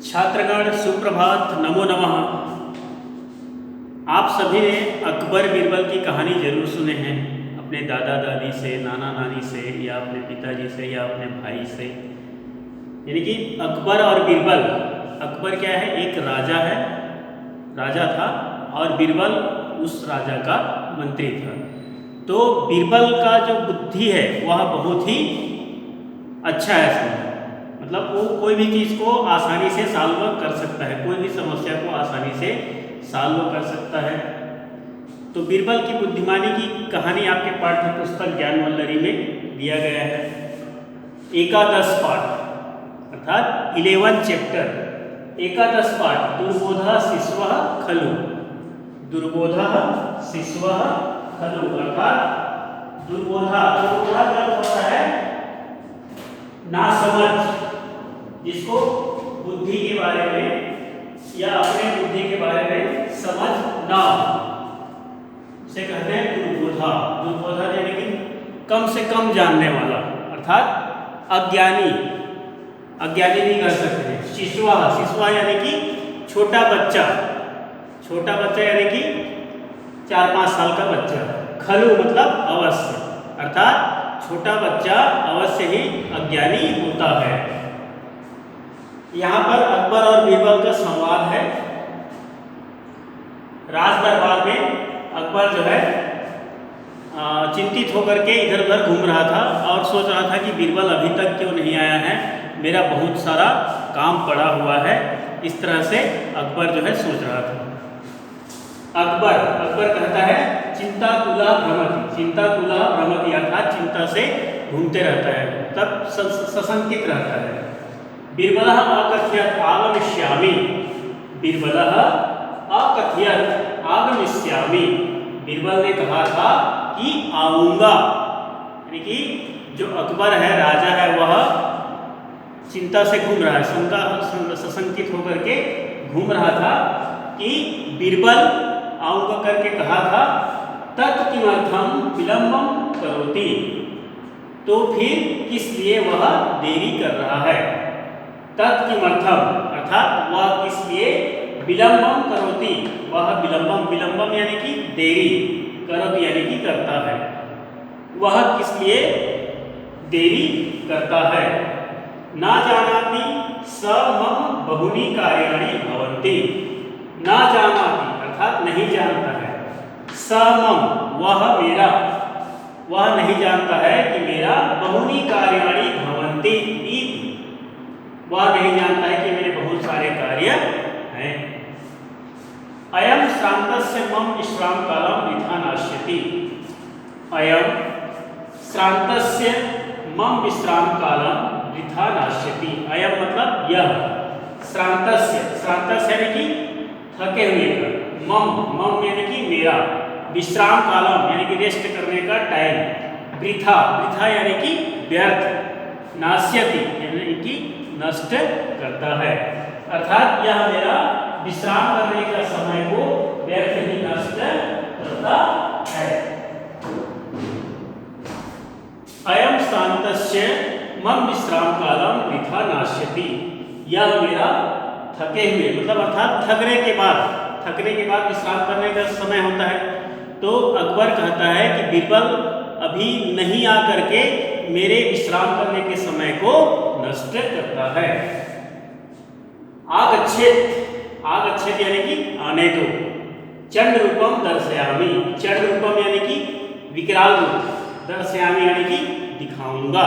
छात्रगण सुप्रभात, नमो नमः। आप सभी ने अकबर बीरबल की कहानी जरूर सुने हैं, अपने दादा दादी से, नाना नानी से, या अपने पिताजी से, या अपने भाई से। यानी कि अकबर और बीरबल, अकबर क्या है, एक राजा है, राजा था, और बीरबल उस राजा का मंत्री था। तो बीरबल का जो बुद्धि है वह बहुत ही अच्छा है, समझो। मतलब वो कोई भी चीज़ को आसानी से सॉल्व कर सकता है, कोई भी समस्या को आसानी से सॉल्व कर सकता है। तो बीरबल की बुद्धिमानी की कहानी आपके पाठ्य पुस्तक ज्ञानवल्लरी में दिया गया है। एकादश पाठ अर्थात 11 चैप्टर, एकादश पाठ दुर्बोधः शिशवः खलु, दुर्बोधः शिशवः खलु अर्थात दुर्बोधा, दुर्बोधा का होता है ना समझ, जिसको बुद्धि के बारे में या अपने बुद्धि के बारे में समझ ना हो, उसे कहते हैं दुर्बोधा। दुर्बोधा यानी कि कम से कम जानने वाला, अर्थात अज्ञानी, अज्ञानी नहीं कर सकते। शिशुआ, शिशुआ यानी कि छोटा बच्चा, छोटा बच्चा यानी कि 4-5 साल का बच्चा। खलु मतलब अवश्य, अर्थात छोटा बच्चा अवश्य ही अज्ञानी होता है। यहाँ पर अकबर और बीरबल का संवाद है। राज दरबार में अकबर जो है चिंतित होकर के इधर उधर घूम रहा था और सोच रहा था कि बीरबल अभी तक क्यों नहीं आया है, मेरा बहुत सारा काम पड़ा हुआ है। इस तरह से अकबर जो है सोच रहा था। अकबर कहता है चिंताकुला भ्रमति, चिंताकुला भ्रमति अर्थात चिंता से घूमते रहता है, तब सशंकित रहता है। बीरबलः अकथयत् आगमिष्यामि, बीरबलः अकथयत् आगमिष्यामि, बीरबल ने कहा था कि आऊँगा। यानी कि जो अकबर है, राजा है, वह चिंता से घूम रहा है, शंका सशंकित होकर के घूम रहा था कि बीरबल आऊँगा करके कहा था। तत्किमर्थं विलंबं करोति, तो फिर किस लिए वह देरी कर रहा है। तत्किमर्थम अर्थात वह किस लिए विलंबम करोति, वह विलंबम, विलंबम यानी कि देरी, करोति यानी कि करता है, वह किस लिए देरी करता है। ना जानाति स मम बहुनि कार्याणि भवन्ति, ना जानाति अर्थात नहीं जानता है, स मम वह मेरा, वह नहीं जानता है कि मेरा बहुनि कार्याणि भवन्ति, वह नहीं जानता है कि मेरे बहुत सारे कार्य हैं। अयम श्रान्तस्य मम विश्राम कालम वृथा नाश्यति, अयम श्रान्तस्य मम विश्राम कालम वृथा नाश्यति। अयम मतलब यह, श्रान्तस्य, श्रान्तस्य यानी कि थके हुए का, मम यानी कि मेरा, विश्राम कालम यानी कि रेस्ट करने का टाइम, वृथा, वृथा यानी कि व्यर्थ, नाश्यति यानी कि नष्ट करता है, अर्थात यह मेरा विश्राम करने का समय को व्यर्थ ही नष्ट करता है। अयम श्रान्तस्य मम विश्राम कालम वृथा नाश्यति, यह मेरा थके हुए मतलब अर्थात थकने के बाद विश्राम करने का समय होता है। तो अकबर कहता है कि बीरबल अभी नहीं आकर के मेरे विश्राम करने के समय को नष्ट करता है। आगच्छेत यानी कि आने दो। चंड रूपम दर्शयामि, चंड रूपम यानी कि विकराल रूप, दर्शयामि यानी कि दिखाऊंगा,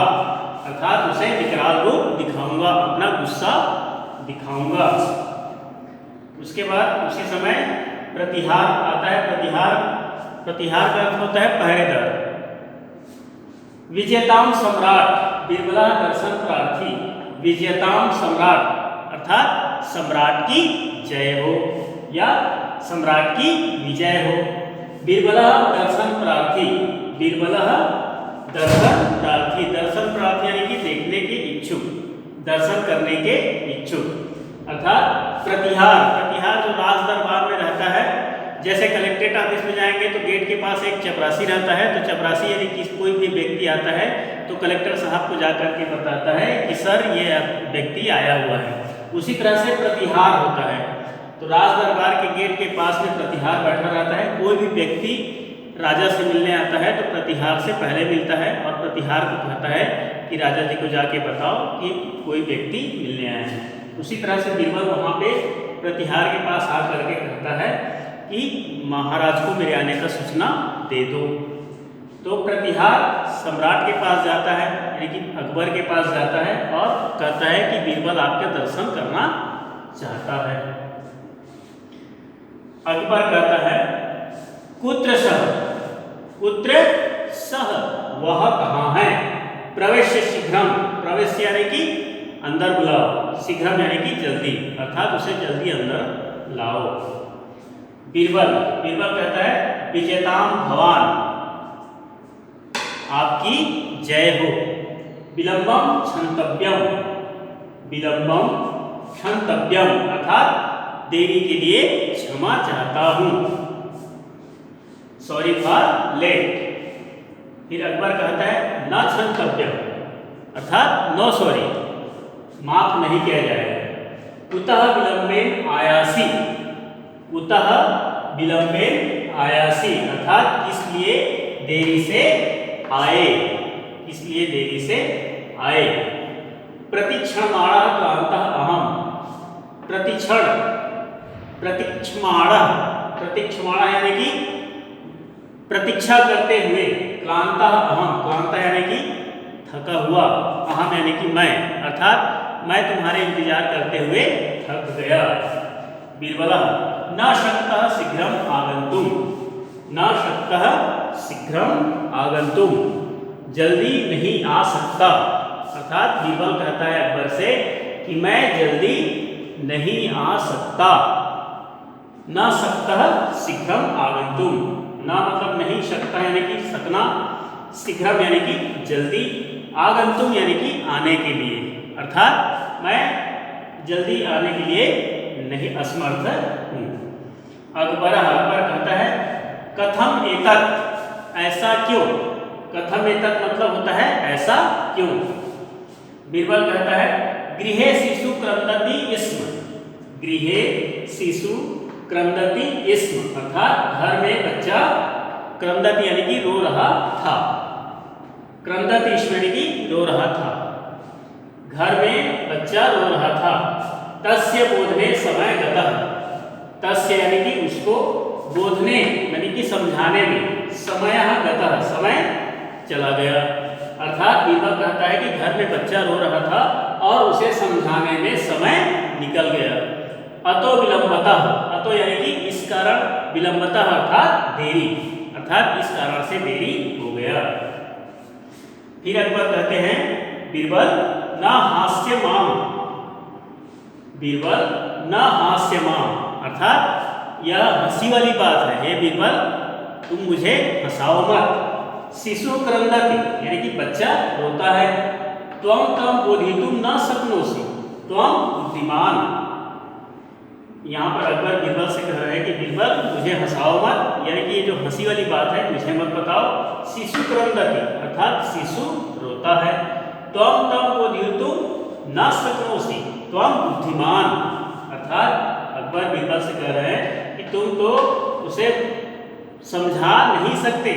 अर्थात उसे विकराल रूप दिखाऊंगा, अपना गुस्सा दिखाऊंगा। उसके बाद उसी समय प्रतिहार आता है। प्रतिहार का अर्थ होता है पहरेदार। विजयताम सम्राट बीरबला दर्शन प्रार्थी, विजयताम सम्राट अर्थात सम्राट की जय हो या सम्राट की विजय हो। बीरबला दर्शन प्रार्थी, बीरबला दर्शन प्रार्थी, दर्शन प्रार्थी यानी कि देखने के इच्छुक, दर्शन करने के इच्छुक, अर्थात प्रतिहार, प्रतिहार जो राज दरबार में रहता है, जैसे कलेक्ट्रेट ऑफिस में जाएंगे तो गेट के पास एक चपरासी रहता है, तो चपरासी यदि कोई भी व्यक्ति आता है तो कलेक्टर साहब को जाकर के बताता है कि सर ये व्यक्ति आया हुआ है। उसी तरह से प्रतिहार होता है। तो राज दरबार के गेट के पास में प्रतिहार बैठा रहता है। कोई भी व्यक्ति राजा से मिलने आता है तो प्रतिहार से पहले मिलता है और प्रतिहार को कहता है कि राजा जी को जाके बताओ कि कोई व्यक्ति मिलने आया है। उसी तरह से बीरबल वहाँ पे प्रतिहार के पास आकर के कहता है कि महाराज को मेरे आने का सूचना दे दो। तो प्रतिहार सम्राट के पास जाता है, यानी कि अकबर के पास जाता है और कहता है कि बीरबल आपके दर्शन करना चाहता है। अकबर कहता है कुत्र सह, कुत्र सह, वह कहाँ है, प्रवेश शीघ्रम, प्रवेश यानी कि अंदर बुलाओ, शीघ्रम यानी कि जल्दी, अर्थात उसे जल्दी अंदर लाओ। बीरबल कहता है विजेताम भवान, आपकी जय हो। विलंबम क्षंतव्यम, विलंबम क्षंतव्यम, अर्थात देरी के लिए क्षमा चाहता हूं, सॉरी फॉर लेट। फिर अकबर कहता है न क्षंतव्यम, अर्थात नो सॉरी, माफ नहीं किया जाएगा। उतः विलंबेन आयासी, उतः विलंबेन आयासी, अर्थात इसलिए देरी से आए, इसलिए देरी से आए। प्रतिक्षमाणः क्लान्तः अहम्, प्रतिक्षण, प्रतीक्षमाणः, प्रतीक्षमाणः यानी कि प्रतीक्षा करते हुए, क्लान्तः अहम्, क्लान्तः यानी कि थका हुआ, अहम यानी कि मैं, अर्थात मैं तुम्हारे इंतजार करते हुए थक गया। बीरबलः न शक्तः शीघ्रम आगन्तुम, न शक्तः शीघ्रम आगन्तुम, जल्दी नहीं आ सकता, अर्थात बीरबल कहता है अकबर से कि मैं जल्दी नहीं आ सकता। न शक्तः शीघ्रम आगन्तुम, न मतलब नहीं, शक्ता यानी कि सकना, शीघ्रम यानी कि जल्दी, आगन्तुम यानी कि आने के लिए, अर्थात मैं जल्दी आने के लिए नहीं, असमर्थ हूँ। अकबर कहता है कथम एतत्, ऐसा क्यों, कथम एतत् मतलब होता है ऐसा क्यों। बीरबल कहता है गृहे शिशु क्रंदति स्म, गृहे शिशु क्रंदति स्म, अर्थात घर में बच्चा क्रंदति यानी कि रो रहा था, क्रंदति स्म यानी कि रो रहा था, घर में बच्चा रो रहा था। तस्य बोधने समय गतः, तस्य यानी कि उसको, बोधने यानी कि समझाने में, समय गतः समय चला गया, अर्थात बीरबल कहता है कि घर में बच्चा रो रहा था और उसे समझाने में समय निकल गया। अतो विलंबतः, अतो यानी कि इस कारण, विलंबतः अर्थात देरी, अर्थात इस कारण से देरी हो गया। फिर अकबर कहते हैं बीरबल न हास्यमाम, बीरबल न हास्यमाम, अर्थात यह हंसी वाली बात है, हे बीरबल तुम मुझे हंसाओ मत। शिशु क्रंदति यानी कि बच्चा रोता है। त्वं तम बोधितुम न शक्नोसि, त्वं बुद्धिमान, यहाँ पर अकबर बीरबल से कह रहे हैं कि बीरबल मुझे हंसाओ मत, यानी कि ये जो हंसी वाली बात है मुझे मत बताओ। शिशु क्रंदति अर्थात शिशु रोता है। त्वं तम बोधितुम न शक्नोसि, त्वं बुद्धिमान, अर्थात अकबर बीरबल से कह रहे हैं कि तुम तो उसे समझा नहीं सकते,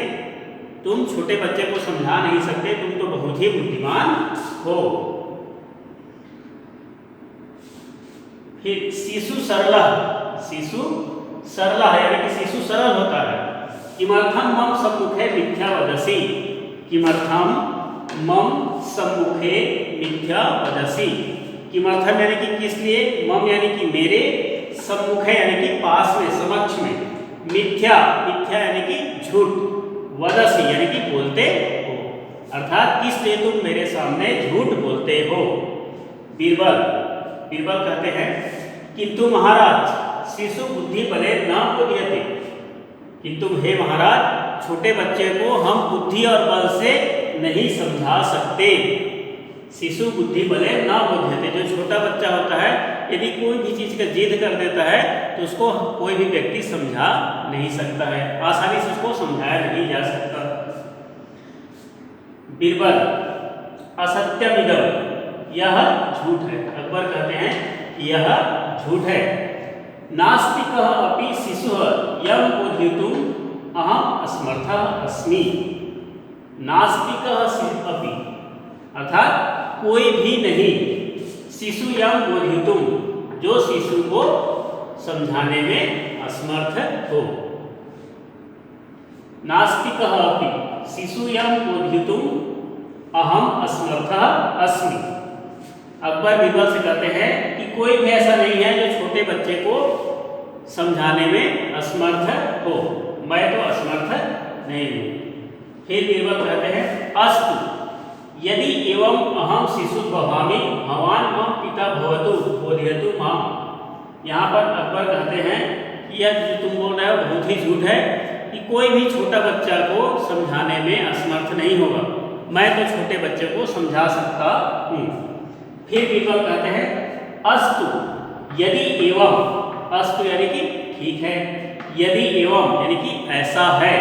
तुम छोटे बच्चे को समझा नहीं सकते, तुम तो बहुत ही बुद्धिमान हो। फिर शिशु सरला, शिशु सरला यानी कि शिशु सरल होता है। किमर्थम मम सम्मुखे मिथ्या वदसि, किमर्थम मम सम्मुखे मिथ्या वदसि, किमर्थम यानी कि किस लिए, मम यानी कि मेरे, सम्मुखे यानी कि पास में, समक्ष में, मिथ्या, मिथ्या यानी कि झूठ, वदसि यानी कि बोलते हो, अर्थात किस लिए तुम मेरे सामने झूठ बोलते हो। बीरबल कहते हैं किंतु महाराज शिशु बुद्धि बले न बोध्यते, किंतु हे महाराज छोटे बच्चे को हम बुद्धि और बल से नहीं समझा सकते। शिशु बुद्धि बले न बोध्यते, जो छोटा बच्चा होता है यदि कोई भी चीज़ का जिद कर देता है तो उसको कोई भी व्यक्ति समझा नहीं सकता है, आसानी से उसको समझाया नहीं जा सकता। बीरबल असत्यमिदम, यह झूठ है। अकबर कहते हैं यह झूठ है। नास्तिकः अपि शिशुः यं बोधयितुम् अहम असमर्थः अस्मि। नास्तिकः अपि अर्थात कोई भी नहीं, शिशु यं बोधयितुम् जो शिशु को समझाने में असमर्थ हो। नास्तिकः अपि शिशु यं बोधयितुम् अहम असमर्थः अस्मि। अकबर बीरबल से कहते हैं कि कोई भी ऐसा नहीं है जो छोटे बच्चे को समझाने में असमर्थ हो, मैं तो असमर्थ नहीं हूँ। फिर बीरबल कहते हैं अस्तु यदि एवं अहम शिशु भवामि भवान मम पिता भवतु बोधयतु माम। यहाँ पर अकबर कहते हैं कि यह जो तुम बोल रहे हो बहुत ही झूठ है कि कोई भी छोटा बच्चा को समझाने में असमर्थ नहीं होगा, मैं तो छोटे बच्चे को समझा सकता हूँ। फिर बीरबल कहते हैं अस्तु यदि एवं, अस्तु यानी कि ठीक है, यदि एवं यानी कि ऐसा है,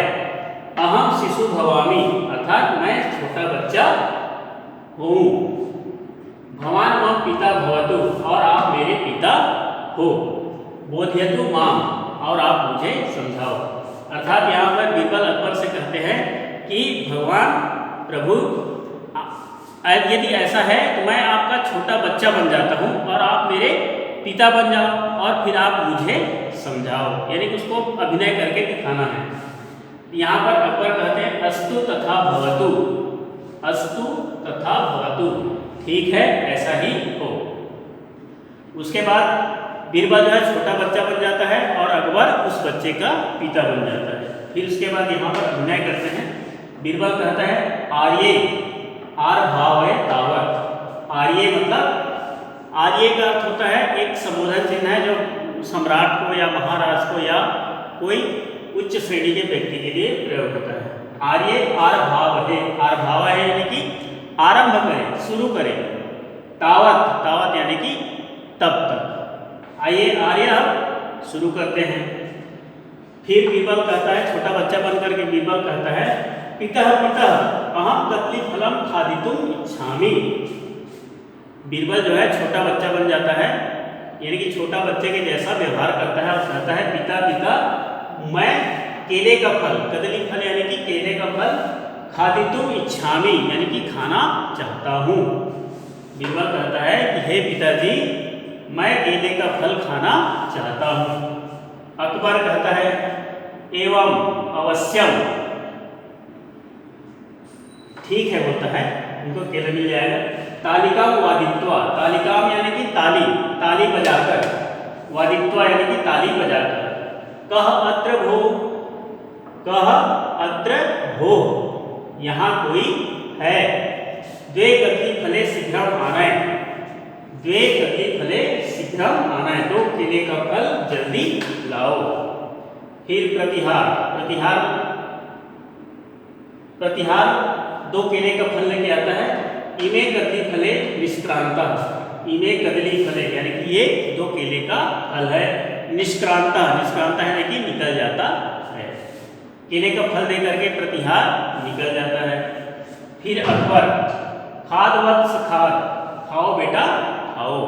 अहम शिशु भवामि अर्थात मैं छोटा बच्चा हूँ, भवान मम पिता भवतु और आप मेरे पिता हो, बोधयतु माम और आप मुझे समझाओ। अर्थात यहाँ पर बीरबल अकबर से कहते हैं कि भगवान प्रभु यदि ऐसा है तो मैं आपका छोटा बच्चा बन जाता हूँ और आप मेरे पिता बन जाओ और फिर आप मुझे समझाओ, यानी कि उसको अभिनय करके दिखाना है। यहाँ पर अकबर कहते हैं अस्तु तथा भवतु, अस्तु तथा भवतु, ठीक है ऐसा ही हो। उसके बाद बीरबल जो है छोटा बच्चा बन जाता है और अकबर उस बच्चे का पिता बन जाता है। फिर उसके बाद यहाँ पर अभिनय करते हैं। बीरबल कहता है आर्ये, आर भाव है तावत, आर्ये मतलब आर्ये का अर्थ होता है एक संबोधन चिन्ह है जो सम्राट को या महाराज को या कोई उच्च श्रेणी के व्यक्ति के लिए प्रयोग होता है। आर्ये आर भाव है, आर भाव है यानी कि आरंभ करें, शुरू करें, तावत, तावत यानी कि तब तक। आइए आर्य अब शुरू करते हैं। फिर बीरबल कहता है, छोटा बच्चा बनकर के बीरबल कहता है पिता पिता अहम कदली फलम खादितुम इच्छामि। बीरबल जो है छोटा बच्चा बन जाता है, यानी कि छोटा बच्चे के जैसा व्यवहार करता है और कहता है पिता पिता मैं केले का फल, कदली फल यानी कि केले का फल, खादितुम इच्छामि यानी कि खाना चाहता हूँ। बीरबल कहता है कि हे पिताजी मैं केले का फल खाना चाहता हूँ। अकबर कहता है एवं अवश्यम, ठीक है होता है, उनको केला मिल जाएगा। तालिकाम वादित्वा, तालिकाम यानी कि ताली, ताली बजाकर, वादित्वा यानी कि ताली बजाकर। कह अत्र भो, कह अत्र भो यहाँ कोई है। द्वे कदली फले शीघ्रम आनय, द्वे कदली फले शीघ्रम आनय, दो केले का फल जल्दी लाओ। फिर प्रतिहार, प्रतिहार, प्रतिहार दो केले का फल लेके आता है। इमे कदली फले निष्क्रांता, इमे कदली फले यानी कि ये दो केले का फल है। निष्क्रांता, निष्क्रांता यानी कि निकल जाता है, केले का फल देकर के प्रतिहार निकल जाता है। फिर अकबर खाद वत्स खाद, खाओ बेटा खाओ,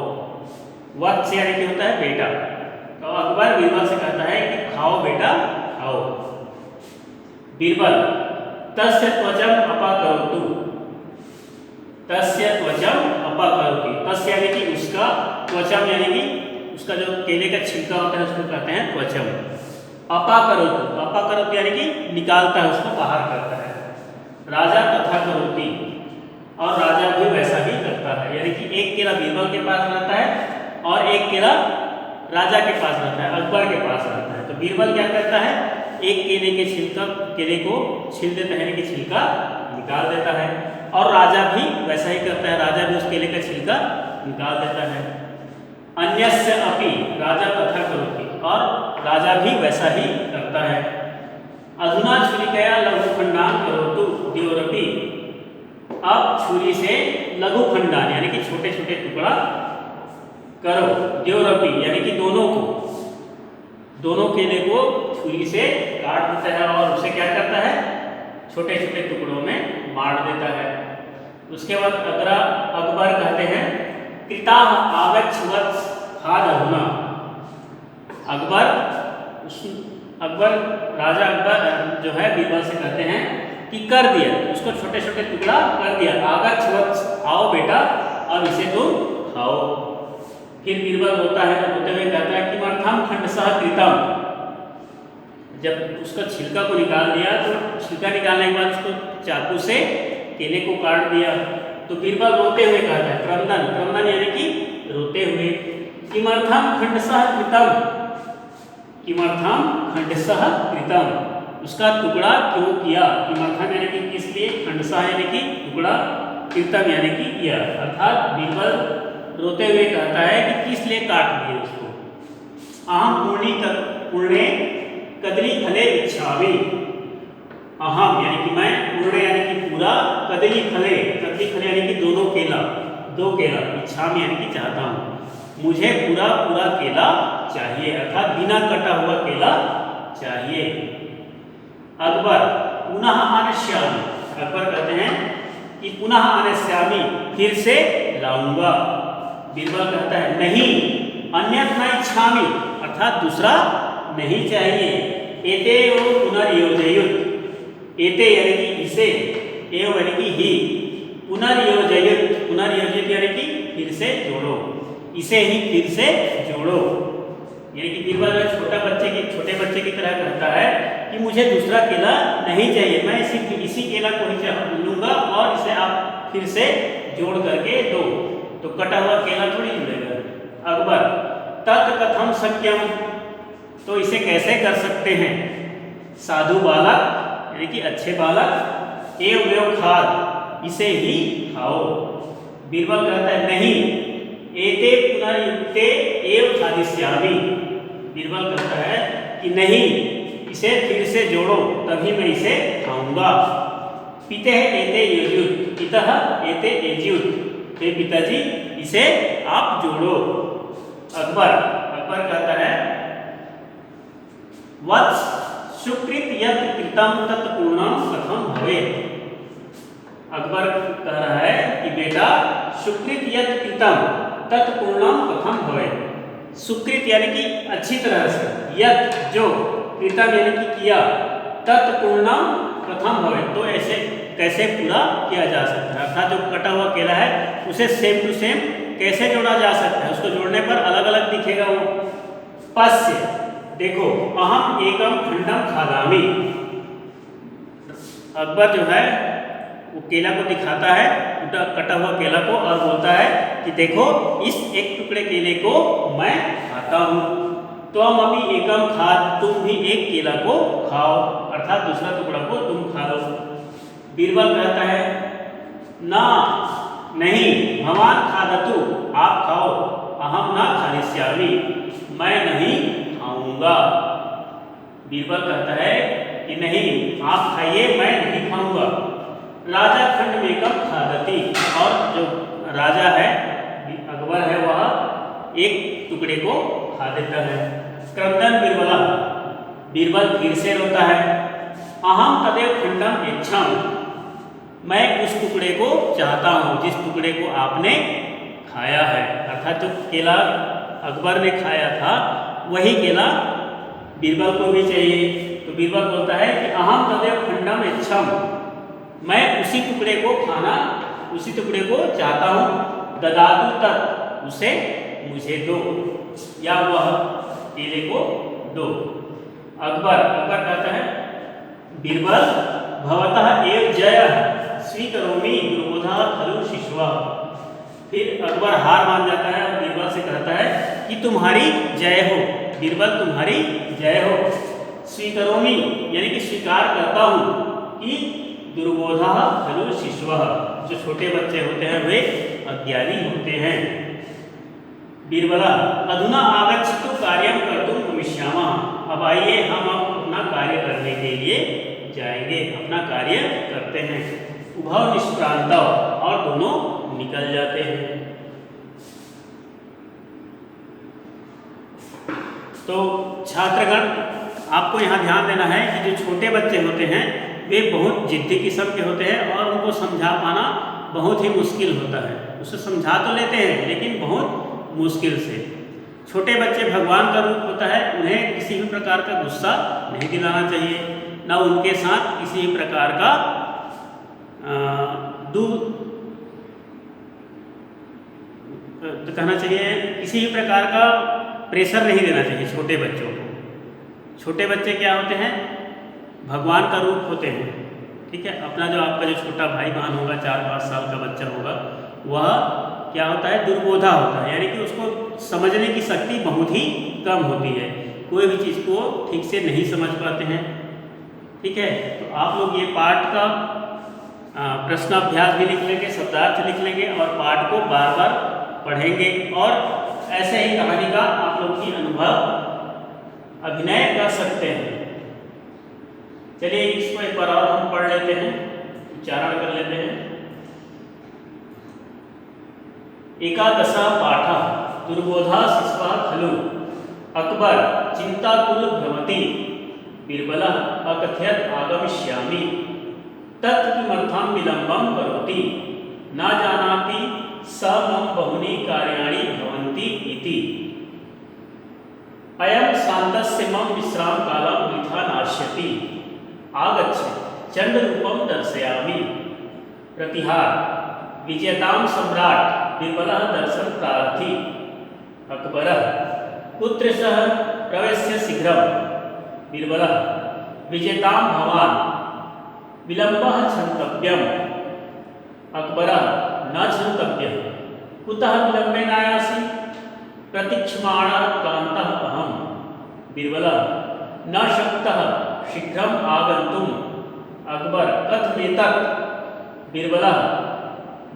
वत्स यानी कि होता है बेटा, तो अकबर बीरबल से कहता है कि खाओ बेटा खाओ। बीरबल तस्य त्वचम अपाकरोतु, तस्य त्वचम अपाकरोति, तस्य यानी कि उसका, त्वचम यानी कि उसका जो केले का छिलका होता है उसको कहते हैं त्वचम। अपाकरोतु, अपाकरोति यानी कि निकालता है, उसको बाहर करता है। राजा तथा करोति, और राजा भी वैसा ही करता है, यानी कि एक केला बीरबल के पास रहता है और एक केला राजा के पास रहता है, अकबर के पास रहता है। तो बीरबल क्या करता है, एक केले के छिलका, केले को छील देता है यानी कि छिलका निकाल देता है, और राजा भी वैसा ही करता है, राजा भी उस केले का छिलका निकाल देता है। अन्यस्य अपि राजा तथा करोति, और राजा भी वैसा ही करता है। अधुना छुरिकया लघुखंडान करोतु द्योरपि, अब छुरी से लघुखंडान यानी कि छोटे छोटे टुकड़ा करो, द्योरपि यानी कि दोनों को, दोनों केले को छुरी से काट देता है और उसे क्या करता है, छोटे छोटे टुकड़ों में बांट देता है। उसके बाद अकबर कहते हैं कृता आगच्छ वत्स खाद अधुना। अकबर राजा अकबर जो है बीरबल से कहते हैं कि कर दिया, उसको छोटे छोटे टुकड़ा कर दिया। आगच्छ वत्स, आओ बेटा अब इसे तुम खाओ। फिर बीरबल रोता है, रोते हुए कहता है किमर्थम खंडशः कृतम। जब उसका छिलका को निकाल दिया तो छिलका निकालने के बाद उसको चाकू से केले को काट दिया। तो बीरबल रोते हुए कहता है, क्रंदन, क्रंदन यानी कि रोते हुए, किमर्थम खंडशः कृतम, किमर्थम खंडशः कृतम, उसका टुकड़ा क्यों किया। किमर्थम यानी कि किस लिए, खंडशः यानी कि टुकड़ा, कृतम यानी कि किया। अर्थात बीरबल रोते हुए कहता है कि किस लिए काट दिए उसको। अहम पूर्णे कदली फले इच्छामि। अहम यानी कि मैं, पूर्ण यानी कि पूरा, कदली फले यानी कि दोनों केला, दो केला, इच्छामि यानी कि चाहता हूँ, मुझे पूरा पूरा केला चाहिए, अर्थात बिना कटा हुआ केला चाहिए। अकबर पुनः आनश्यामि, अकबर कहते हैं कि पुनः आनश्यामि, फिर से लाऊंगा। बीरबल कहता है नहीं, अन्यथा इच्छामि, अर्थात दूसरा नहीं चाहिए। एते एव पुनर्योजयुत, एते यानी कि इसे, एव यानी कि ही, पुनर्योजयुत, पुनर्योजित यानी कि फिर से जोड़ो, इसे ही फिर से जोड़ो। यानी कि बीरबल छोटे बच्चे की तरह कहता है कि मुझे दूसरा केला नहीं चाहिए, मैं इसी केला को ही लूंगा और इसे आप फिर से जोड़ करके दो। तो कटा हुआ केला थोड़ी जुड़ेगा। अकबर तत् कथम शक्यम, तो इसे कैसे कर सकते हैं। साधु बालक यानी कि अच्छे बालक, एवं खाद, इसे ही खाओ। बीरबल कहता है नहीं, एते पुनर्युक्ते एव खादिष्यामि। बीरबल कहता है कि नहीं, इसे फिर से जोड़ो तभी मैं इसे खाऊंगा। पितः एते योज्युत, पितः एते योज्युत, हे पिताजी इसे आप जोड़ो। अकबर कहता है वत्स सुकृत यत् कृतं तत् पूर्णं कथं भवेत्। अकबर कह रहा है कि बेटा सुकृत यत् कृतं तत् पूर्णं कथं भवेत्। सुकृत यानी कि अच्छी तरह से, यत् जो, कृतं यानी कि किया, तत् पूर्णं कथं भवेत्, तो ऐसे कैसे पूरा किया जा सकता है। अर्थात जो कटा हुआ केला है उसे सेम टू सेम कैसे जोड़ा जा सकता है, उसको जोड़ने पर अलग अलग दिखेगा वो। पश्य, देखो, अहम एकम खंडम खादामि। अकबर जो है वो केला को दिखाता है, कटा हुआ केला को, और बोलता है कि देखो इस एक टुकड़े केले को मैं खाता हूँ। तो हम अभी एकम खाद, तुम भी एक केला को खाओ, अर्थात दूसरा टुकड़ा को तुम खा लो। बीरबल कहता है ना, नहीं, भवान खादतु, आप खाओ, अहम ना खादिष्यामि, मैं नहीं खाऊंगा। बीरबल कहता है कि नहीं, आप खाइए, मैं नहीं खाऊंगा। राजा खंड में कब खादती, और जो राजा है अकबर है वह एक टुकड़े को खा देता है। क्रंदन बीरबला, बीरबल फिर से रोता है। अहम तदेव खंडम इच्छामि, मैं उस टुकड़े को चाहता हूँ जिस टुकड़े को आपने खाया है। अर्थात जो केला अकबर ने खाया था वही केला बीरबल को भी चाहिए। तो बीरबल बोलता है कि अहम तदेव खंडम इच्छामि, मैं उसी टुकड़े को खाना, उसी टुकड़े को चाहता हूँ। ददातु तत्, उसे मुझे दो, या वह केले को दो। अकबर कहता है बीरबल भवतः एव जयः स्वीकरोमि दुर्बोधः खलु शिश्वः। फिर अकबर हार मान जाता है और बीरबल से कहता है कि तुम्हारी जय हो, बीरबल तुम्हारी जय हो। स्वीकरोमि यानी कि स्वीकार करता हूँ कि दुर्बोधः खलु शिश्वः, जो छोटे बच्चे होते हैं वे अज्ञानी होते हैं। बीरबला अधुना आगच्छतु कार्यं कर्तुं गमिष्यामः, अब आइए हम अपना कार्य करने के लिए जाएंगे, अपना कार्य करते हैं। उभौ निष्क्रांतौ, और दोनों निकल जाते हैं। तो छात्रगण, आपको यहाँ ध्यान देना है कि जो छोटे बच्चे होते हैं वे बहुत जिद्दी किस्म के होते हैं और उनको समझा पाना बहुत ही मुश्किल होता है। उसे समझा तो लेते हैं लेकिन बहुत मुश्किल से। छोटे बच्चे भगवान का रूप होता है, उन्हें किसी भी प्रकार का गुस्सा नहीं दिलाना चाहिए, ना उनके साथ किसी भी प्रकार का तो कहना चाहिए किसी भी प्रकार का प्रेशर नहीं देना चाहिए छोटे बच्चों को। छोटे बच्चे क्या होते हैं, भगवान का रूप होते हैं, ठीक है। अपना जो आपका जो छोटा भाई बहन होगा, 4-5 साल का बच्चा होगा, वह क्या होता है, दुर्बोधा होता है, यानी कि उसको समझने की शक्ति बहुत ही कम होती है, कोई भी चीज़ को ठीक से नहीं समझ पाते हैं, ठीक है। तो आप लोग ये पाठ का प्रश्नाभ्यास भी लिख लेंगे, शब्दार्थ लिख लेंगे और पाठ को बार बार पढ़ेंगे और ऐसे ही कहानी का आप लोग की अनुभव अभिनय कर सकते हैं। चलिए इसको एक बार और हम पढ़ लेते हैं, उच्चारण कर लेते हैं। एकादश पाठ दुर्बोधा शिष्वा खलु अकबर चिंताकुल भ्रमति बीरबलः अकथयत् आगमिष्यामि तत् किमर्थं विलम्बं करोति न जानाति स मम बहुनि कार्याणि भवन्ति इति अयं शान्तस्य मम विश्राम कालं वृथा नाश्यति आगच्छ चंडरूपं दर्शयामि। प्रतिहार विजयतां सम्राट बीरबलः दर्शन प्रार्थी अकबरः कुत्र सह प्रवेश्य शीघ्रं बीरबलः विजयतां भवान् विलम्बः क्षन्तव्यम् अकबरः न क्षन्तव्यः कुतः विलम्बेनायासि प्रतीक्षमाणः क्लान्तः अहं बीरबलः न शक्तः शीघ्रम् आगन्तुम् अकबर कथमेतत् बीरबलः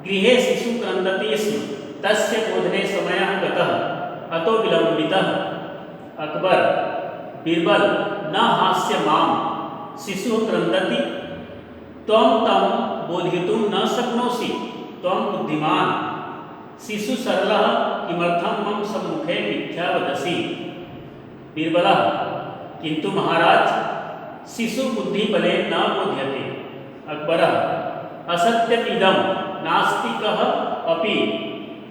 गृहे शिशु क्रन्दति स्म तस्य बोधने समयः गतः अतो विलम्बितः अकबर बीरबल न हास्य मां शिशुः क्रन्दति त्वं तं बोधयितुं न शक्नोषि त्वं बुद्धिमान् शिशु सरलः किमर्थं मम सम्मुखे मिथ्या वदसि बीरबलः किंतु महाराज शिशु बुद्धि बलेन न बोध्यते अकबरः असत्यमिदं नास्ति कः अपि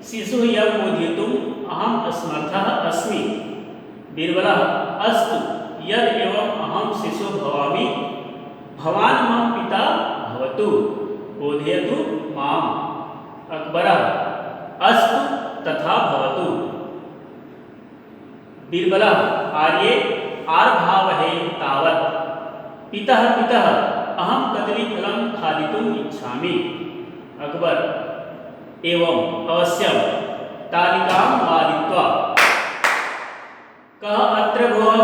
शिशुः यं बोधयितुम् अहम् असमर्थः अस्मि बीरबलः अस्तु यद् एवम् अहं शिशुः भवामि भवान् मम पिता भवतु बोधयतु माम् अकबरः अस्तु तथा भवतु बीरबलः आर्ये आर्भावहे तावत् पितः पितः अहं कदलीफलं खादितुम् इच्छामि अकबर एवं अवश्यं तालिकां वादित्वा कः अत्र भोः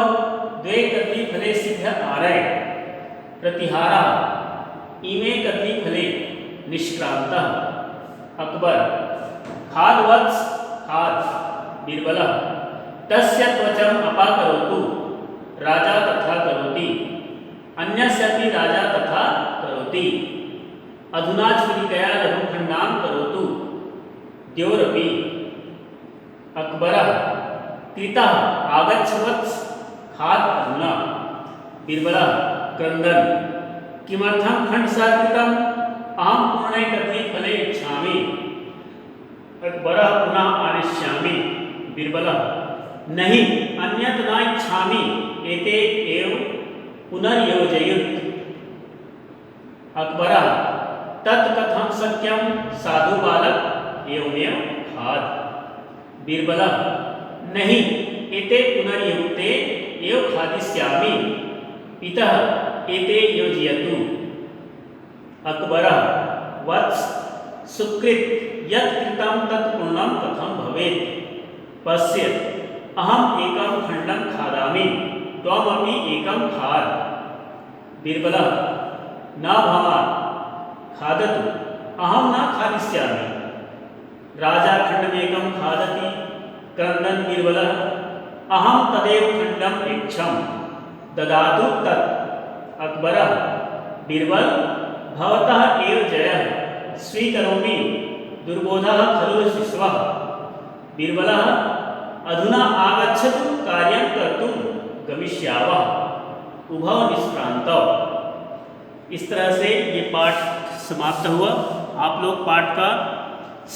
द्वे कदलीफले सिद्ध आरय प्रतिहारः इमे कदलीफले निष्क्रान्तः अकबर खाद वत्स खाद बीरबलः तस्य त्वचम् अपाकरोतु राजा तथा करोति अन्यस्यापि राजा तथा करोति अधुना छुरिकया लघुखण्डां करोतु द्योरपि अकबरः कृतः आगच्छ वत्स खाद अधुना बीरबलः क्रन्दन् किमर्थं खण्डशः कृतम् अहं पूर्णे कदलीफले इच्छामि अकबरः पुनः आनश्यामि बीरबलः नहीं अन्यत् न इच्छामि एते एव पुनर्योजयेत् अकबरः तत् कथं शक्यं साधु बालक एवमेव खाद बीरबलः नहीं एते पुनर्युक्ते एव खादिष्यामि पितः एते योजयतु अकबरः वत्स सुकृत यत् कृतं तत् पूर्णं कथं भवेत् पश्य अहम् एकं खण्डं खादामि त्वमपि एकं खाद बीरबलः न भवान् खादतु अहं न खादिष्यामि राजा खण्डमेकं खादति क्रन्दन् बीरबलः अहं तदेव खण्डम् इच्छं ददातु तत् अकबरः बीरबल भवतः एव जयः स्वीकरोमि दुर्बोधः खलु शिशवः बीरबलः अधुना आगच्छतु कार्यं कर्तुं गमिष्यावः उभौ निष्क्रान्तौ। इस तरह से ये पाठ समाप्त हुआ। आप लोग पाठ का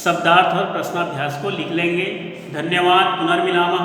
शब्दार्थ और प्रश्नाभ्यास को लिख लेंगे। धन्यवाद। पुनर्मिलामः।